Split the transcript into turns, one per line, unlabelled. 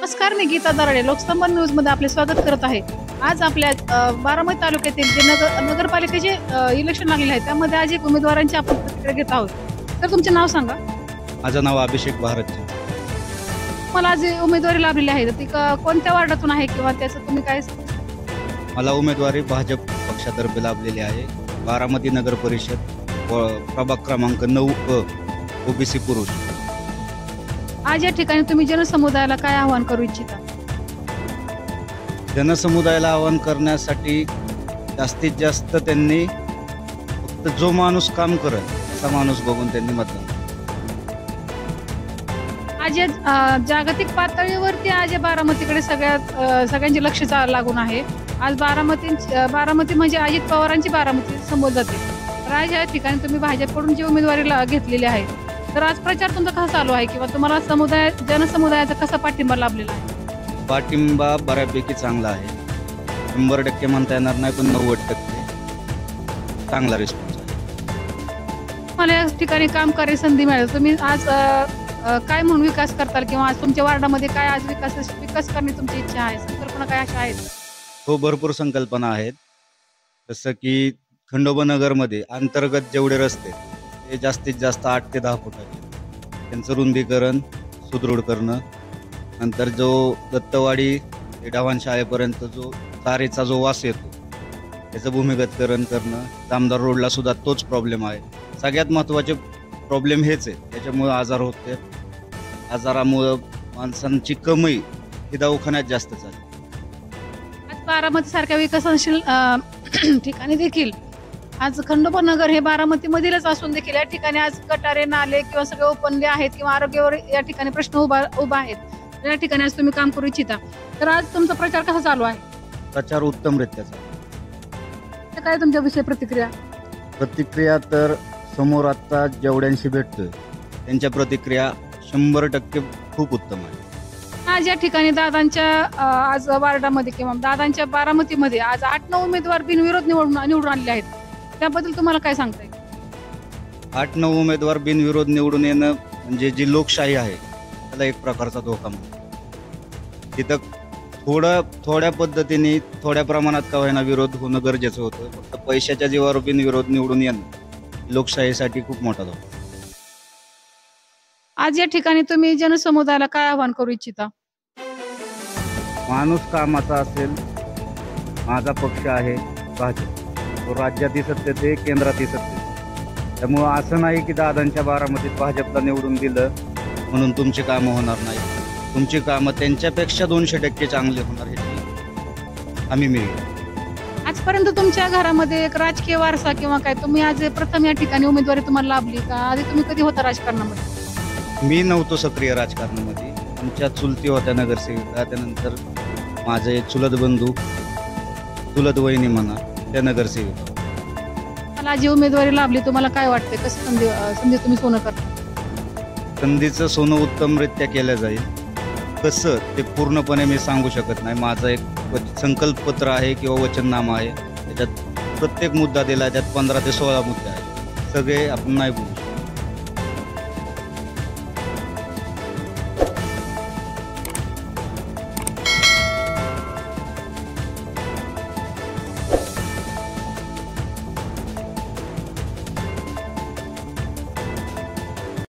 नमस्कार, मी गीता दराडे लोकसंवाद न्यूज मध्ये आपले स्वागत करत आहे। आज आपल्या बारामती तालुक्यातील जे नगरपालिकेचे इलेक्शन लागले आहे त्यामध्ये आज एक उमेदवारांची आपण प्रतिक्रिया घेत आहोत। तर तुमचे नाव सांगा।
माझं नाव अभिषेक भारतजी।
मला आज उमेदवारी लाभलेली आहे ती कोणत्या वार्डातून आहे किंवा त्याचं तुम्ही काय?
मला उमेदवारी भाजप पक्षातर्फे लाभलेली आहे। बारामती नगर परिषद प्रभाग क्रमांक 9 ओबीसी पुरुष।
आज या ठिकाणी तुम्ही जनसमुदायाला काय आवाहन करू इच्छिता?
जनसमुदायाला आवाहन करण्यासाठी जास्तीत जास्त त्यांनी फक्त जो माणूस काम करत असा माणूस बघून त्यांनी मतदान।
आज जागतिक पातळीवरती आज बारामतीकडे सगळ्यांचे लक्ष लागून आहे। आज बारामती म्हणजे अजित पवारांची बारामती संबोधली जाते। तर आज या ठिकाणी तुम्ही भाजपकडून जी उमेदवारी घेतलेली आहे तर आज प्रचार तुमचा कसा चालू आहे किंवा तुम्हाला जनसमुदायाचा कसा पाठिंबा लाभलेला आहे?
पाठिंबा बऱ्यापैकी चांगला आहे। 100% म्हणता येणार नाही पण 90% चांगला रिस्पॉन्स आहे।
मला या ठिकाणी काम कार्य संधी मिळाली, तुम्ही आज काय म्हणून विकास करताल किंवा आज तुमच्या वार्डामध्ये काय आज विकास करणे तुमची इच्छा आहे? संकल्पना काय अशा आहेत?
हो, भरपूर संकल्पना आहेत। जसं की खंडोबा नगरमध्ये अंतर्गत जेवढे रस्ते ते जास्तीत जास्त 8 ते 10 फुटाचे त्यांचं रुंदीकरण सुदृढ करणं, नंतर जो दत्तवाडी ते डावान शाळेपर्यंत जो तारेचा जो वास येतो त्याचं भूमिगतकरण करणं। जामदार रोडला सुद्धा तोच प्रॉब्लेम आहे। सगळ्यात महत्त्वाचे प्रॉब्लेम हेच आहे, त्याच्यामुळे आजार होते। आजारामुळं माणसांची कमी ही दवाखान्यात जास्त झाली।
आज बारामती सारख्या विकसनशील ठिकाणी देखील आज खंडोबा नगर हे बारामती मधीलच असून देखील या ठिकाणी आज गटारे नाले किंवा सगळे ओपनले आहेत किंवा आरोग्यावर या ठिकाणी प्रश्न उभा आहेत। या ठिकाणी आज तुम्ही काम करू इच्छिता तर आज तुमचा प्रचार कसा चालू आहे?
प्रचार उत्तमरित्या चालू।
काय तुमच्या विषयी
प्रतिक्रिया तर समोर आता जेवढ्यांशी भेटतोय त्यांच्या प्रतिक्रिया 100% खूप उत्तम आहे।
आज या ठिकाणी दादांच्या आज वार्डामध्ये किंवा दादांच्या बारामतीमध्ये आज 8-9 उमेदवार बिनविरोध निवडून आलेले आहेत, त्याबद्दल तुम्हाला काय सांगता येईल?
8-9 उमेदवार बिनविरोध निवडून येणं म्हणजे जी लोकशाही आहे त्याला एक प्रकारचा धोका म्हणतो। तिथं थोड्या पद्धतीने थोड्या प्रमाणात का होईना विरोध होणं गरजेचं होतं। फक्त पैशाच्या जीवावर बिनविरोध निवडून येणं लोकशाहीसाठी खूप मोठा धोका।
आज या ठिकाणी तुम्ही जनसमुदायाला काय आवाहन करू इच्छिता?
माणूस कामाचा असेल, माझा पक्ष आहे भाजप, तो राज्यातही सत्तेत आहे केंद्रातही सत्तेत। त्यामुळं असं नाही की दादांच्या बारामतीत भाजपला निवडून दिलं म्हणून तुमची कामं होणार नाही। तुमची कामं त्यांच्यापेक्षा 200% चांगली होणार ह्याची आम्ही मिळेल।
आजपर्यंत तुमच्या घरामध्ये एक राजकीय वारसा किंवा काय तुम्ही आज प्रथम या ठिकाणी उमेदवारी तुम्हाला लाभली का? आधी तुम्ही कधी होता राजकारणामध्ये?
मी नव्हतो सक्रिय राजकारणामध्ये। आमच्या चुलती होत्या नगरसेविका, त्यानंतर माझे चुलत बंधू चुलत वहिनी म्हणा त्या नगरसेविका।
मला जी उमेदवारी लाभली तुम्हाला काय वाटते? कसं संधी तुम्ही सोनं करता?
संधीचं सोनं उत्तमरित्या केलं जाईल, कसं ते पूर्णपणे मी सांगू शकत नाही। माझं एक संकल्पपत्र आहे किंवा वचननामा आहे, त्याच्यात प्रत्येक मुद्दा दिला, त्यात 15 ते 16 मुद्दे आहेत, सगळे आपण नाही बोलू शकतो।